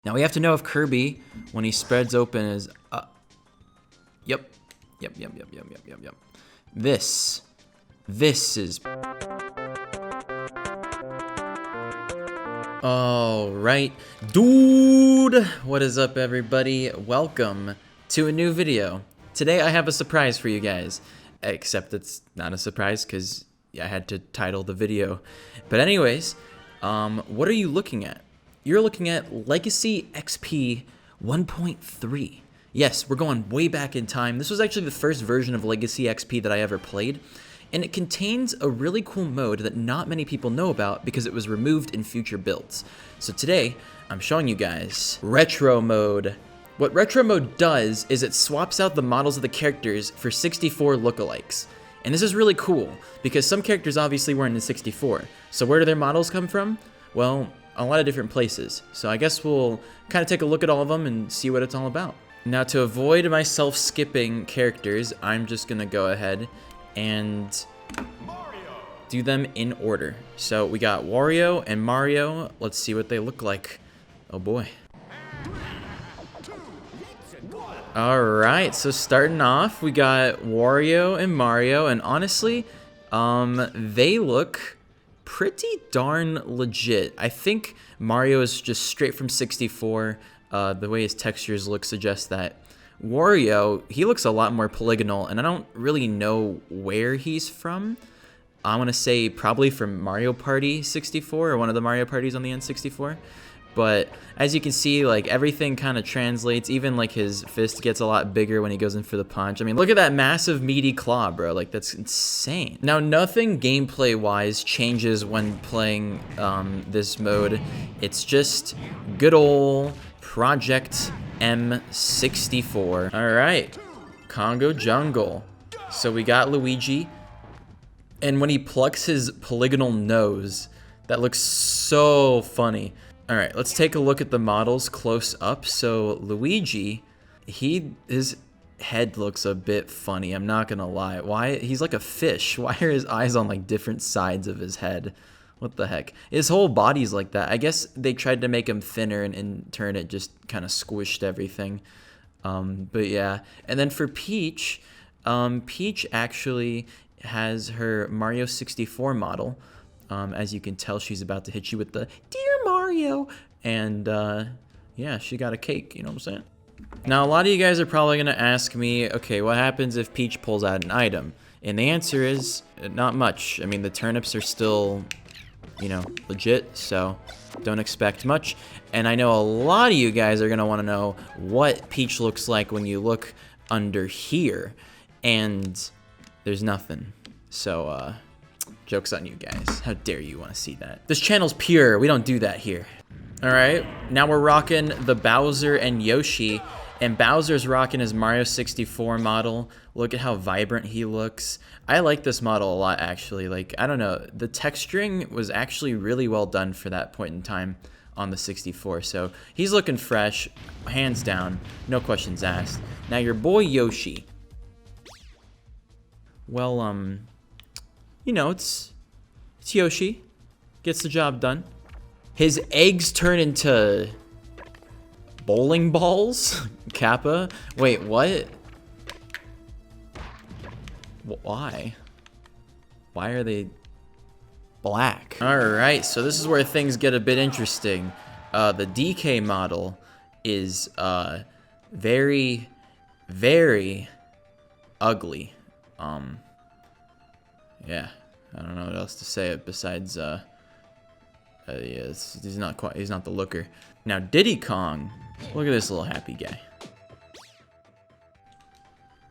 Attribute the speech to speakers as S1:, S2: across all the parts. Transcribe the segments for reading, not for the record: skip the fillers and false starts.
S1: Now we have to know if Kirby, when he spreads open, is Yep. This is. All right, dude. What is up, everybody? Welcome to a new video. Today I have a surprise for you guys. Except it's not a surprise because I had to title the video. But anyways, what are you looking at? You're looking at Legacy XP 1.3. Yes, we're going way back in time. This was actually the first version of Legacy XP that I ever played, and it contains a really cool mode that not many people know about because it was removed in future builds. So today, I'm showing you guys Retro Mode. What Retro Mode does is it swaps out the models of the characters for 64 lookalikes. And this is really cool because some characters obviously weren't in 64. So where do their models come from? Well, a lot of different places. So I guess we'll kind of take a look at all of them and see what it's all about. Now, to avoid myself skipping characters, I'm just gonna go ahead and do them in order. So we got Wario and Mario. Let's see what they look like. Oh boy. Alright, so starting off, we got Wario and Mario, and honestly, they look pretty darn legit. I think Mario is just straight from 64. The way his textures look suggests that. Wario, he looks a lot more polygonal, and I don't really know where he's from. I want to say probably from Mario Party 64 or one of the Mario Parties on the N64. But as you can see, like, everything kind of translates. Even like his fist gets a lot bigger when he goes in for the punch. I mean, look at that massive meaty claw, bro. Like, that's insane. Now, nothing gameplay wise changes when playing this mode. It's just good old Project M64. All right, Congo Jungle. So we got Luigi, and when he plucks his polygonal nose, that looks so funny. All right, let's take a look at the models close up. So Luigi, his head looks a bit funny. I'm not gonna lie. Why? He's like a fish. Why are his eyes on like different sides of his head? What the heck? His whole body's like that. I guess they tried to make him thinner, and in turn it just kind of squished everything. But yeah. And then for Peach, Peach actually has her Mario 64 model. As you can tell, she's about to hit you with the Dear Mario. And yeah, she got a cake, you know what I'm saying? Now, a lot of you guys are probably going to ask me, okay, what happens if Peach pulls out an item? And the answer is not much. I mean, the turnips are still, you know, legit, so don't expect much. And I know a lot of you guys are going to want to know what Peach looks like when you look under here. And there's nothing. So, joke's on you guys. How dare you want to see that? This channel's pure. We don't do that here. All right, now we're rocking the Bowser and Yoshi. And Bowser's rocking his Mario 64 model. Look at how vibrant he looks. I like this model a lot, actually. Like, I don't know. The texturing was actually really well done for that point in time on the 64. So he's looking fresh, hands down. No questions asked. Now your boy Yoshi. Well, you know, it's Yoshi. Gets the job done. His eggs turn into bowling balls? Kappa? Wait, what? Why? Why are they black? Alright, so this is where things get a bit interesting. The DK model is very, very ugly. Yeah, I don't know what else to say besides he's not the looker. Now Diddy Kong, look at this little happy guy.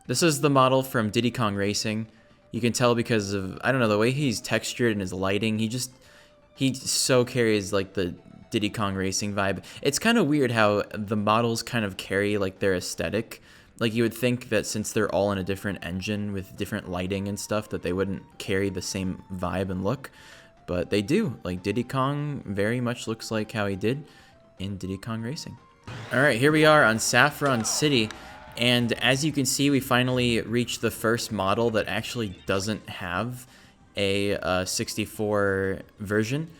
S1: This is the model from Diddy Kong Racing. You can tell because of, I don't know, the way he's textured and his lighting. He so carries like the Diddy Kong Racing vibe. It's kind of weird how the models kind of carry like their aesthetic. Like, you would think that since they're all in a different engine with different lighting and stuff, that they wouldn't carry the same vibe and look. But they do. Like, Diddy Kong very much looks like how he did in Diddy Kong Racing. Alright, here we are on Saffron City. And as you can see, we finally reached the first model that actually doesn't have a 64 version.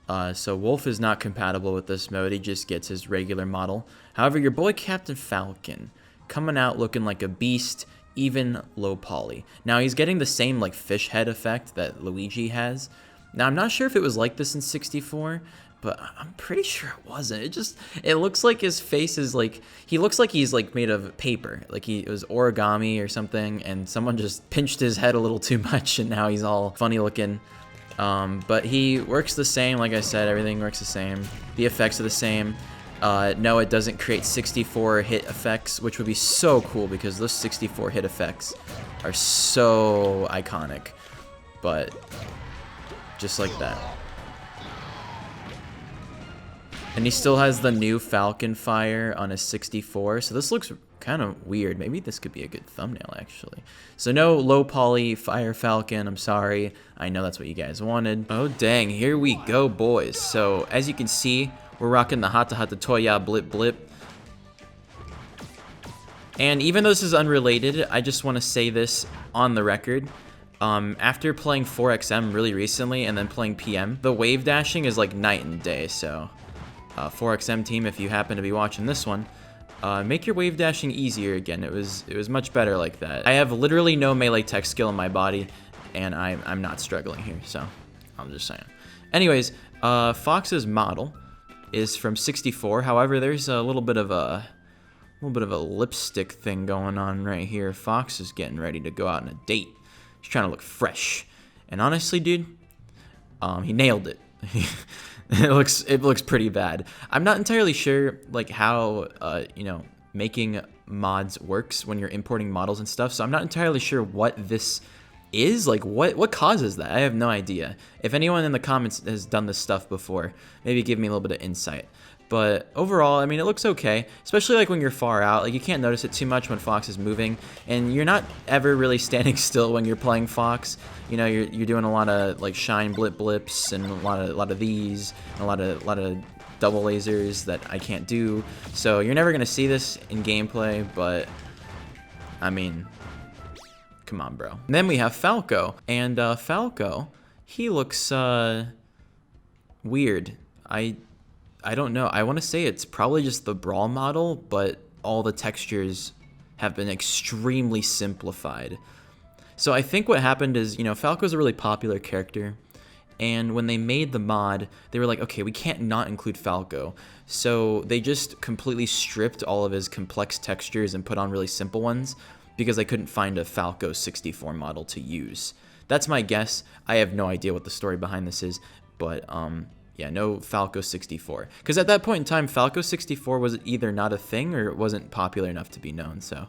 S1: So Wolf is not compatible with this mode. He just gets his regular model. However, your boy Captain Falcon coming out looking like a beast, even low poly. Now he's getting the same like fish head effect that Luigi has. Now I'm not sure if it was like this in 64, but I'm pretty sure it wasn't. It looks like his face is like, he looks like he's like made of paper, like it was origami or something, and someone just pinched his head a little too much, and now he's all funny looking. But he works the same, like I said, everything works the same. The effects are the same. No, it doesn't create 64 hit effects, which would be so cool because those 64 hit effects are so iconic. But just like that. And he still has the new Falcon fire on his 64, so this looks kind of weird. Maybe this could be a good thumbnail, actually. So no low poly fire Falcon, I'm sorry. I know that's what you guys wanted. Oh dang, here we go, boys. So as you can see, we're rocking the Hata Hata Toya Blip Blip. And even though this is unrelated, I just want to say this on the record. After playing 4XM really recently and then playing PM, the wave dashing is like night and day, so 4XM team, if you happen to be watching this one, make your wave dashing easier again. It was much better like that. I have literally no melee tech skill in my body, and I'm not struggling here, so I'm just saying. Anyways, Fox's model is from 64. However, there's a little bit of a lipstick thing going on right here. Fox is getting ready to go out on a date. He's trying to look fresh, and honestly, dude, he nailed it. It looks pretty bad. I'm not entirely sure like how you know, making mods works when you're importing models and stuff. So I'm not entirely sure what this is, like what causes that. I have no idea. If anyone in the comments has done this stuff before, maybe give me a little bit of insight. But overall, I mean, it looks okay, especially like when you're far out. Like you can't notice it too much when Fox is moving, and you're not ever really standing still when you're playing Fox. You know, you're doing a lot of like shine blip blips and a lot of these, and a lot of double lasers that I can't do. So you're never gonna see this in gameplay, but I mean, come on, bro. And then we have Falco, and Falco, he looks weird. I don't know. I want to say it's probably just the Brawl model, but all the textures have been extremely simplified. So I think what happened is, you know, Falco's a really popular character, and when they made the mod, they were like, okay, we can't not include Falco. So they just completely stripped all of his complex textures and put on really simple ones because they couldn't find a Falco 64 model to use. That's my guess. I have no idea what the story behind this is, but yeah, no Falco 64. Because at that point in time, Falco 64 was either not a thing or it wasn't popular enough to be known, so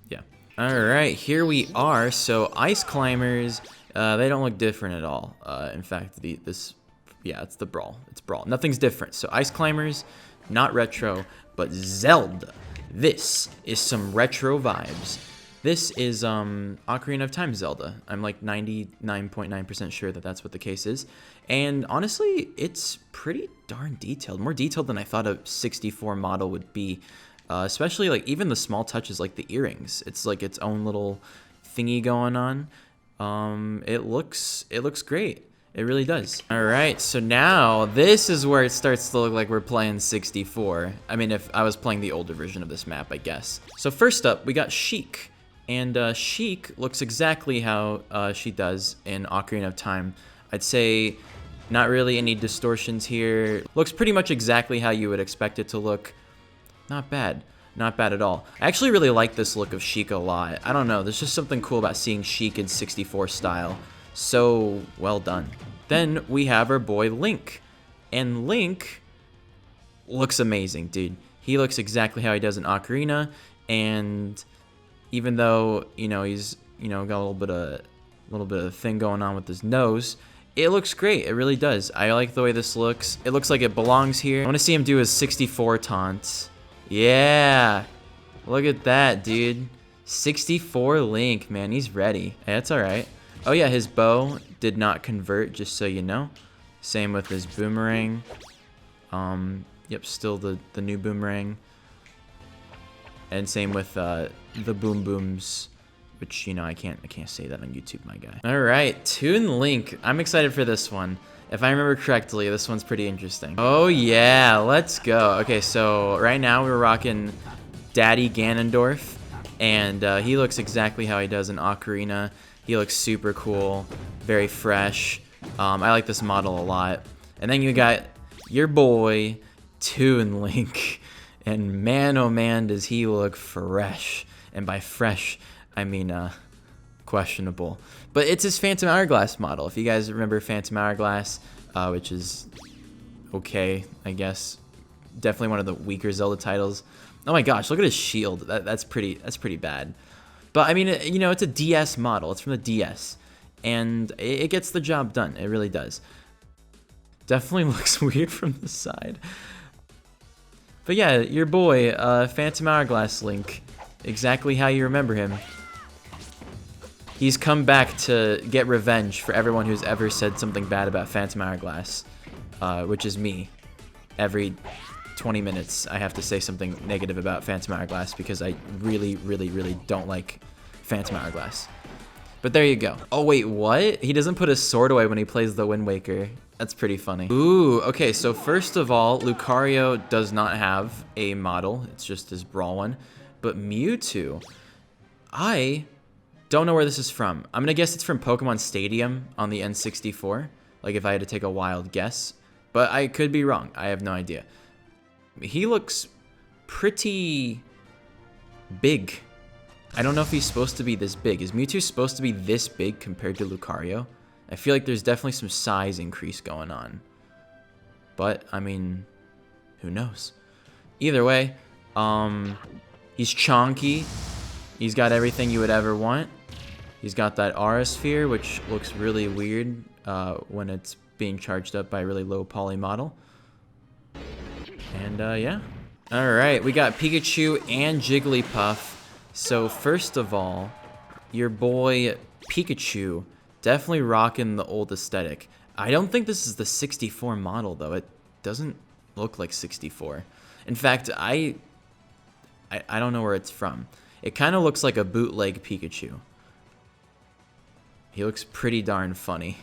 S1: yeah. Alright, here we are. So Ice Climbers, they don't look different at all. In fact, yeah, it's the Brawl. It's Brawl. Nothing's different. So Ice Climbers, not retro, but Zelda. This is some retro vibes. This is Ocarina of Time Zelda. I'm like 99.9% sure that that's what the case is. And honestly, it's pretty darn detailed. More detailed than I thought a 64 model would be. Especially like even the small touches like the earrings. It's like its own little thingy going on. It looks great. It really does. All right, so now this is where it starts to look like we're playing 64. I mean, if I was playing the older version of this map, I guess. So first up, we got Sheik. And Sheik looks exactly how she does in Ocarina of Time. I'd say not really any distortions here. Looks pretty much exactly how you would expect it to look. Not bad. Not bad at all. I actually really like this look of Sheik a lot. I don't know, there's just something cool about seeing Sheik in 64 style. So well done. Then we have our boy Link. And Link looks amazing, dude. He looks exactly how he does in Ocarina, and even though, you know, he's, you know, got a little bit of thing going on with his nose, it looks great. It really does. I like the way this looks. It looks like it belongs here. I want to see him do his 64 taunts. Yeah. Look at that, dude. 64 Link, man. He's ready. Hey, that's all right. Oh, yeah, his bow did not convert, just so you know. Same with his boomerang. Yep, still the new boomerang. And same with the Boom Boom's which, you know, I can't say that on YouTube, my guy. All right, Toon Link. I'm excited for this one. If I remember correctly, this one's pretty interesting. Oh yeah, let's go. Okay, so right now we're rocking Daddy Ganondorf, and he looks exactly how he does in Ocarina. He looks super cool, very fresh. I like this model a lot. And then you got your boy, Toon Link, and man, oh man, does he look fresh. And by fresh, I mean questionable. But it's his Phantom Hourglass model. If you guys remember Phantom Hourglass, which is okay, I guess. Definitely one of the weaker Zelda titles. Oh my gosh, look at his shield. That's pretty bad. But I mean, you know, it's a DS model. It's from the DS, and it gets the job done. It really does. Definitely looks weird from the side. But yeah, your boy, Phantom Hourglass Link, exactly how you remember him. He's come back to get revenge for everyone who's ever said something bad about Phantom Hourglass, which is me. Every 20 minutes, I have to say something negative about Phantom Hourglass because I really, really, really don't like Phantom Hourglass. But there you go. Oh wait, what? He doesn't put his sword away when he plays the Wind Waker. That's pretty funny. Ooh, okay, so first of all, Lucario does not have a model. It's just his Brawl one. But Mewtwo, I don't know where this is from. I'm gonna guess it's from Pokemon Stadium on the N64. Like if I had to take a wild guess. But I could be wrong. I have no idea. He looks pretty big. I don't know if he's supposed to be this big. Is Mewtwo supposed to be this big compared to Lucario? I feel like there's definitely some size increase going on. But, I mean, who knows? Either way, he's chonky. He's got everything you would ever want. He's got that Aura Sphere, which looks really weird when it's being charged up by a really low poly model. And yeah. Alright, we got Pikachu and Jigglypuff. So first of all, your boy Pikachu, definitely rocking the old aesthetic. I don't think this is the 64 model though. It doesn't look like 64. In fact, I don't know where it's from. It kind of looks like a bootleg Pikachu. He looks pretty darn funny.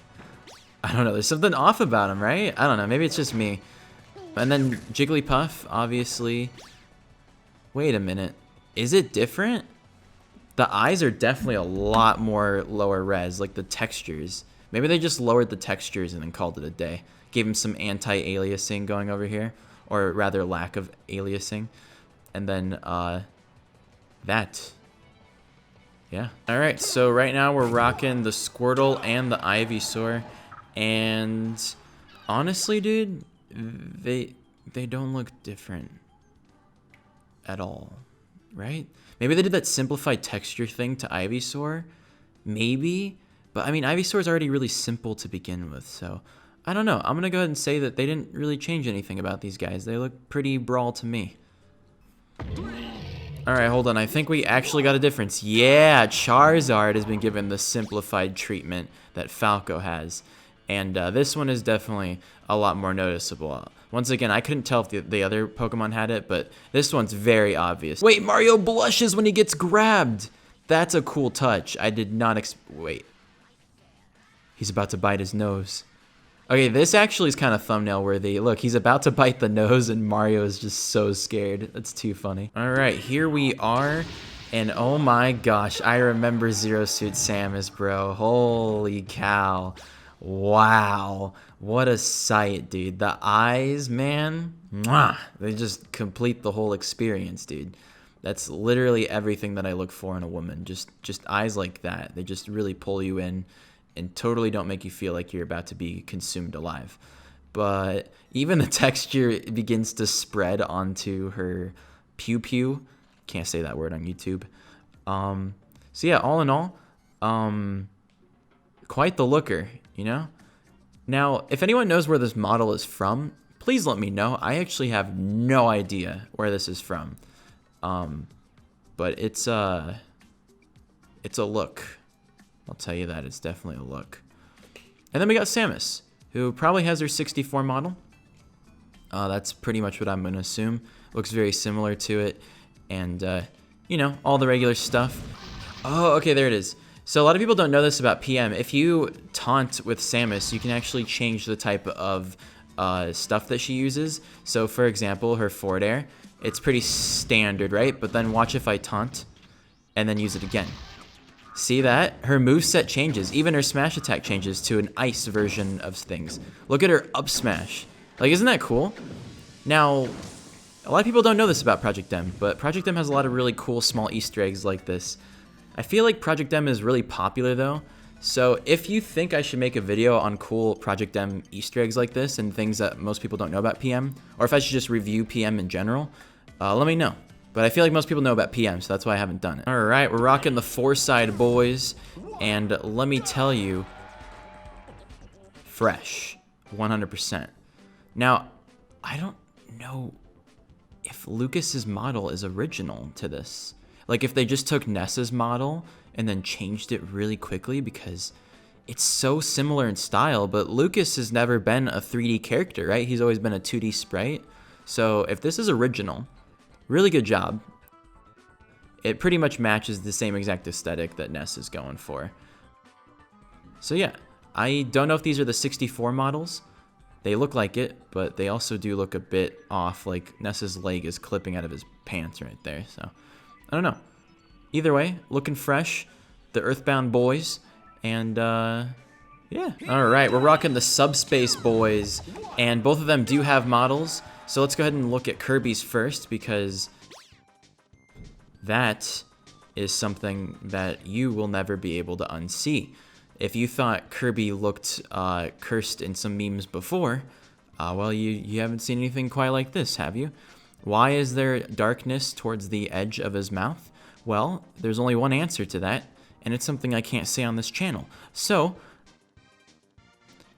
S1: I don't know, there's something off about him, right? I don't know, maybe it's just me. And then Jigglypuff, obviously. Wait a minute. Is it different? The eyes are definitely a lot more lower res, like the textures. Maybe they just lowered the textures and then called it a day. Gave him some anti-aliasing going over here. Or rather, lack of aliasing. And then, that. Yeah. Alright, so right now we're rocking the Squirtle and the Ivysaur. And honestly, dude, they don't look different at all, right? Maybe they did that simplified texture thing to Ivysaur, maybe, but I mean Ivysaur's already really simple to begin with, so I don't know. I'm gonna go ahead and say that they didn't really change anything about these guys. They look pretty Brawl to me. Alright, hold on, I think we actually got a difference. Yeah, Charizard has been given the simplified treatment that Falco has. And this one is definitely a lot more noticeable. Once again, I couldn't tell if the other Pokemon had it, but this one's very obvious. Wait, Mario blushes when he gets grabbed. That's a cool touch. I did not wait. He's about to bite his nose. Okay, this actually is kind of thumbnail worthy. Look, he's about to bite the nose and Mario is just so scared. That's too funny. All right, here we are. And oh my gosh, I remember Zero Suit Samus, bro. Holy cow. Wow, what a sight, dude. The eyes, man, mwah, they just complete the whole experience, dude. That's literally everything that I look for in a woman. Just eyes like that. They just really pull you in and totally don't make you feel like you're about to be consumed alive. But even the texture begins to spread onto her pew-pew. Can't say that word on YouTube. So yeah, all in all, quite the looker, you know? Now, if anyone knows where this model is from, please let me know. I actually have no idea where this is from. But it's a look. I'll tell you that, it's definitely a look. And then we got Samus, who probably has her 64 model. That's pretty much what I'm gonna assume. Looks very similar to it. And, you know, all the regular stuff. Oh, okay, there it is. So a lot of people don't know this about PM. If you taunt with Samus, you can actually change the type of stuff that she uses. So for example, her forward air, it's pretty standard, right? But then watch if I taunt and then use it again. See that? Her moveset changes. Even her smash attack changes to an ice version of things. Look at her up smash. Like, isn't that cool? Now, a lot of people don't know this about Project M, but Project M has a lot of really cool small Easter eggs like this. I feel like Project M is really popular though, so if you think I should make a video on cool Project M Easter eggs like this and things that most people don't know about PM, or if I should just review PM in general, let me know. But I feel like most people know about PM, so that's why I haven't done it. Alright, we're rocking the 4-side boys, and let me tell you, fresh, 100%. Now, I don't know if Lucas's model is original to this. Like if they just took Ness's model and then changed it really quickly, because it's so similar in style, but Lucas has never been a 3D character, right? He's always been a 2D sprite. So if this is original, really good job. It pretty much matches the same exact aesthetic that Ness is going for. So yeah, I don't know if these are the 64 models. They look like it, but they also do look a bit off, like Ness's leg is clipping out of his pants right there, so I don't know. Either way, looking fresh, the Earthbound boys, and yeah. Alright, we're rocking the Subspace boys, and both of them do have models, so let's go ahead and look at Kirby's first, because that is something that you will never be able to unsee. If you thought Kirby looked cursed in some memes before, well, you haven't seen anything quite like this, have you? Why is there darkness towards the edge of his mouth? Well, there's only one answer to that, and it's something I can't say on this channel. So,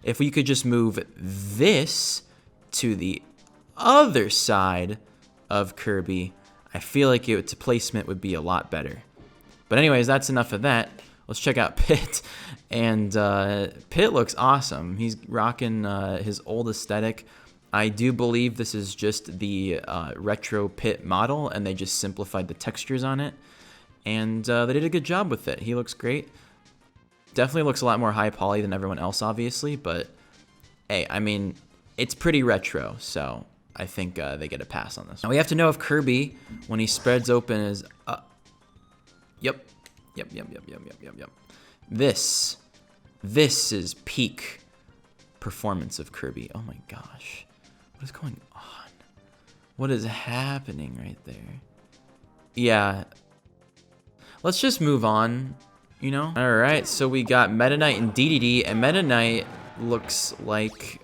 S1: if we could just move this to the other side of Kirby, I feel like its placement would be a lot better. But anyways, that's enough of that. Let's check out Pit, and Pit looks awesome. He's rocking his old aesthetic. I do believe this is just the retro Pit model, and they just simplified the textures on it. And they did a good job with it. He looks great. Definitely looks a lot more high poly than everyone else, obviously, but hey, I mean, it's pretty retro, so I think they get a pass on this. Now we have to know if Kirby, when he spreads open his... Yep. This is peak performance of Kirby. Oh my gosh. What is going on? What is happening right there? Yeah. Let's just move on, you know? Alright, so we got Meta Knight and DDD, and Meta Knight looks like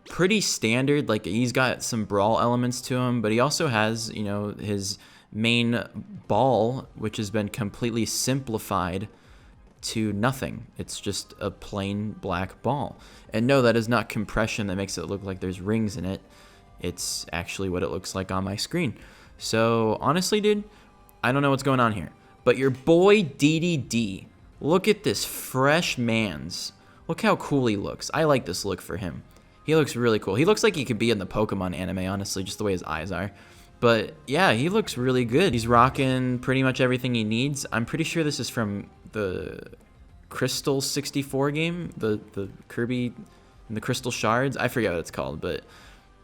S1: pretty standard. Like, he's got some brawl elements to him, but he also has, you know, his main ball, which has been completely simplified to nothing. It's just a plain black ball. And no, that is not compression that makes it look like there's rings in it. It's actually what it looks like on my screen. So honestly, dude, I don't know what's going on here. But your boy DDD, look at this fresh man's. Look how cool he looks. I like this look for him. He looks really cool. He looks like he could be in the Pokemon anime, honestly, just the way his eyes are. But yeah, he looks really good. He's rocking pretty much everything he needs. I'm pretty sure this is from the Crystal 64 game, the Kirby and the Crystal Shards. I forget what it's called, but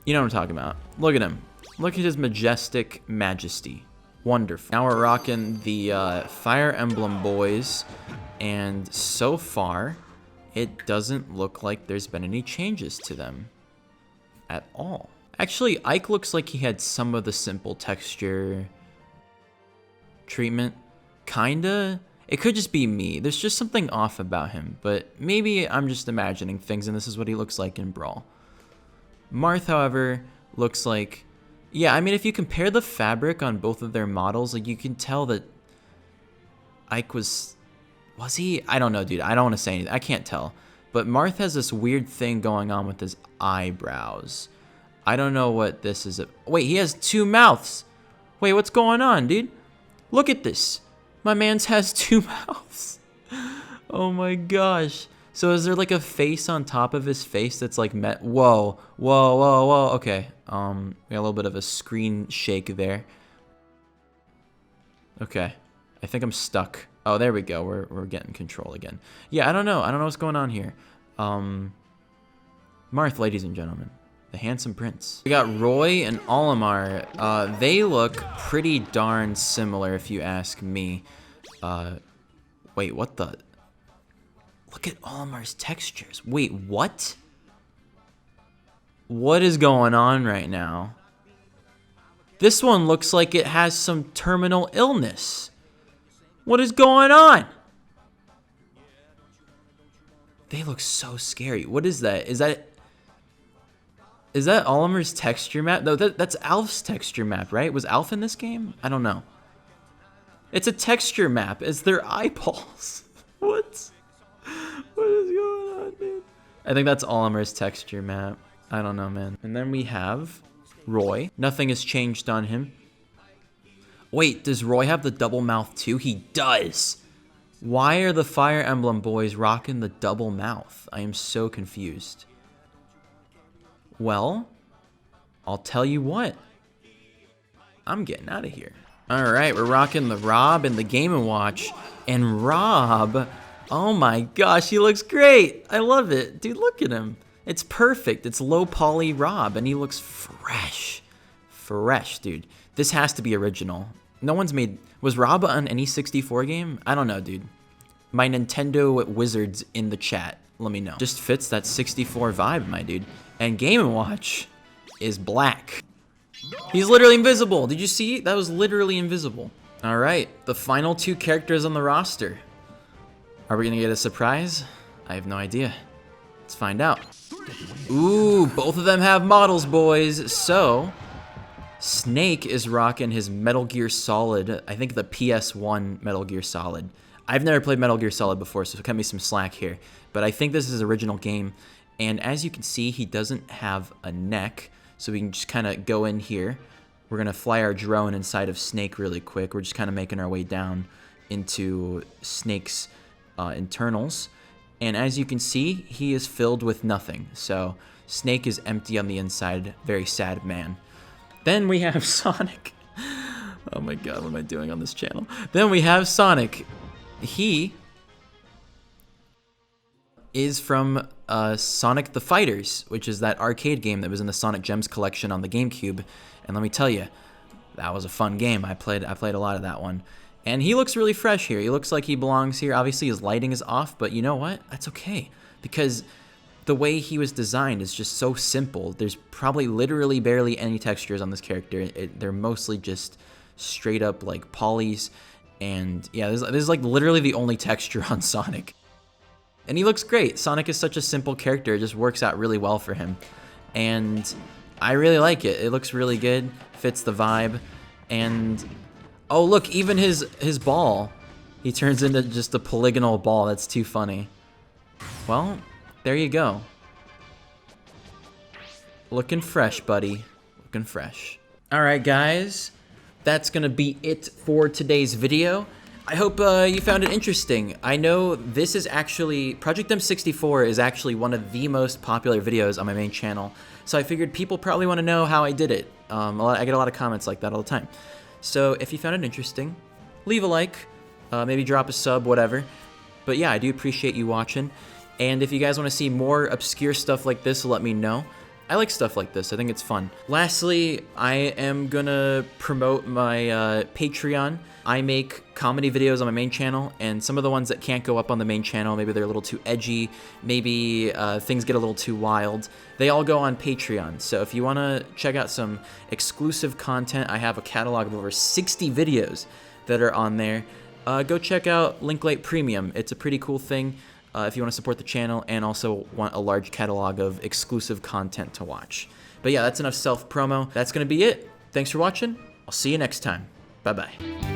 S1: you know what I'm talking about. Look at him. Look at his majestic majesty. Wonderful. Now we're rocking the Fire Emblem boys, and so far, it doesn't look like there's been any changes to them at all. Actually, Ike looks like he had some of the simple texture treatment. Kinda. It could just be me. There's just something off about him, but maybe I'm just imagining things and this is what he looks like in Brawl. Marth, however, looks like... Yeah, I mean, if you compare the fabric on both of their models, like, you can tell that Ike was he? I don't know, dude. I don't want to say anything. I can't tell. But Marth has this weird thing going on with his eyebrows. I don't know what this is. Wait, he has two mouths. Wait, what's going on, dude? Look at this. My man's has two mouths. Oh my gosh. So is there like a face on top of his face that's like whoa. Okay. We got a little bit of a screen shake there. Okay. I think I'm stuck. Oh, there we go. We're getting control again. Yeah, I don't know. I don't know what's going on here. Marth, ladies and gentlemen. The handsome prince. We got Roy and Olimar. They look pretty darn similar if you ask me. Wait, what the? Look at Olimar's textures. Wait, what? What is going on right now? This one looks like it has some terminal illness. What is going on? They look so scary. What is that? Is that Olimar's texture map? No, that's Alf's texture map, right? Was Alf in this game? I don't know. It's a texture map. It's their eyeballs. What? What is going on, man? I think that's Olimar's texture map. I don't know, man. And then we have Roy. Nothing has changed on him. Wait, does Roy have the double mouth too? He does. Why are the Fire Emblem boys rocking the double mouth? I am so confused. Well, I'll tell you what. I'm getting out of here. All right, we're rocking the Rob and the Game & Watch. And Rob, oh my gosh, he looks great. I love it. Dude, look at him. It's perfect. It's low poly Rob, and he looks fresh. Fresh, dude. This has to be original. No one's made... Was Rob on any 64 game? I don't know, dude. My Nintendo wizards in the chat. Let me know. Just fits that 64 vibe, my dude. And Game & Watch is black. He's literally invisible. Did you see? That was literally invisible. All right. The final two characters on the roster. Are we going to get a surprise? I have no idea. Let's find out. Ooh, both of them have models, boys. So... Snake is rocking his Metal Gear Solid, I think the PS1 Metal Gear Solid. I've never played Metal Gear Solid before, so cut me some slack here. But I think this is his original game. And as you can see, he doesn't have a neck, so we can just kind of go in here. We're going to fly our drone inside of Snake really quick. We're just kind of making our way down into Snake's internals. And as you can see, he is filled with nothing. So Snake is empty on the inside. Very sad man. Then we have Sonic. Oh my god, what am I doing on this channel? Then we have Sonic. He is from Sonic the Fighters, which is that arcade game that was in the Sonic Gems collection on the GameCube. And let me tell you, that was a fun game. I played a lot of that one. And he looks really fresh here. He looks like he belongs here. Obviously, his lighting is off, but you know what? That's okay. Because the way he was designed is just so simple. There's probably literally barely any textures on this character. They're mostly just straight up like polys. And yeah, this is like literally the only texture on Sonic. And he looks great. Sonic is such a simple character. It just works out really well for him. And I really like it. It looks really good. Fits the vibe. And oh, look, even his ball. He turns into just a polygonal ball. That's too funny. Well, there you go. Looking fresh, buddy. Looking fresh. All right, guys. That's going to be it for today's video. I hope you found it interesting. I know this is actually... Project M64 is actually one of the most popular videos on my main channel. So I figured people probably want to know how I did it. I get a lot of comments like that all the time. So if you found it interesting, leave a like. Maybe drop a sub, whatever. But yeah, I do appreciate you watching. And if you guys want to see more obscure stuff like this, let me know. I like stuff like this. I think it's fun. Lastly, I am gonna promote my Patreon. I make comedy videos on my main channel, and some of the ones that can't go up on the main channel, maybe they're a little too edgy, maybe things get a little too wild, they all go on Patreon. So if you want to check out some exclusive content, I have a catalog of over 60 videos that are on there. Go check out Linklight Premium. It's a pretty cool thing. If you want to support the channel and also want a large catalog of exclusive content to watch. But yeah, that's enough self-promo. That's going to be it. Thanks for watching. I'll see you next time. Bye-bye.